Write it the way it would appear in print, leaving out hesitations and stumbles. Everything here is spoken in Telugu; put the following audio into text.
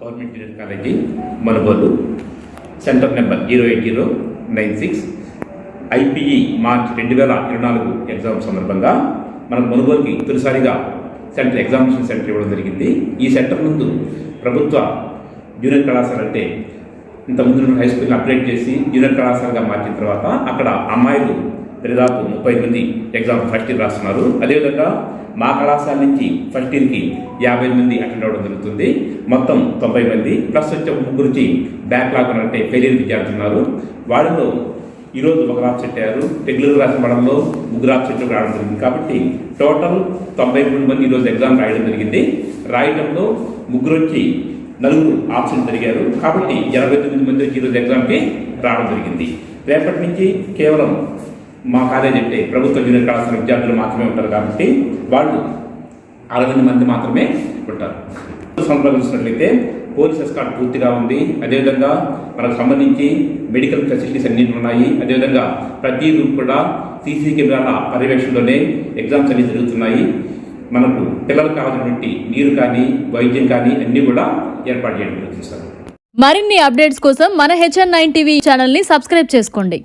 Government engineering college Manugolu centre number 08096 IPE March 2024 exam సందర్భంగా మనకు మనుగోలుకి తొలిసారిగా ఎగ్జామినేషన్ సెంటర్ ఇవ్వడం జరిగింది. ఈ సెంటర్ ముందు ప్రభుత్వ జూనియర్ కళాశాల అంటే ఇంతకుముందు హై స్కూల్ని అప్గ్రేడ్ చేసి జూనియర్ కళాశాలగా మార్చిన తర్వాత అక్కడ అమ్మాయిలు దాదాపు 30 మంది ఎగ్జామ్ ఫస్ట్ ఇయర్ రాస్తున్నారు. అదేవిధంగా మా కళాశాల నుంచి ఫస్ట్ ఇయర్కి 50 మంది అటెండ్ అవ్వడం జరుగుతుంది. మొత్తం 90 మంది ప్లస్ వచ్చే ముగ్గురికి బ్యాక్లాగ్ అంటే ఫెయిలియర్ విద్యార్థులు ఉన్నారు. వారిలో ఈరోజు ఒక ఆబ్సెంట్ అయ్యారు. రెగ్యులర్ రాసిన పడంలో ముగ్గురు ఆబ్సెంట్లు రావడం జరిగింది. కాబట్టి టోటల్ 93 మంది ఈరోజు ఎగ్జామ్ రాయడం జరిగింది. రాయడంలో ముగ్గురు వచ్చి 4 ఆబ్సెంట్ జరిగారు. కాబట్టి 89 మంది వచ్చి ఈరోజు ఎగ్జామ్కి రావడం జరిగింది. రేపటి నుంచి కేవలం మా కాలేజ్ అంటే ప్రభుత్వ జూనియర్ కళాశాల విద్యార్థులు మాత్రమే ఉంటారు. కాబట్టి వాళ్ళు 60 మంది మాత్రమే ఉంటారు. సంప్రదించినట్లయితే పోలీస్ ఎస్కార్ట్ పూర్తిగా ఉంది. అదేవిధంగా మనకు సంబంధించి మెడికల్ ఫెసిలిటీస్ అన్ని ఉన్నాయి. అదేవిధంగా ప్రతి రూమ్ కూడా సీసీ కెమెరాల పర్యవేక్షణలోనే ఎగ్జామ్స్ అన్ని జరుగుతున్నాయి. మనకు పిల్లలకు కావాల్సినటువంటి నీరు కానీ వైద్యం కానీ అన్నీ కూడా ఏర్పాటు చేయడం జరుగుతుంది సార్. మరిన్ని అప్డేట్స్ కోసం మన HN9 TV ఛానల్ని సబ్స్క్రైబ్ చేసుకోండి.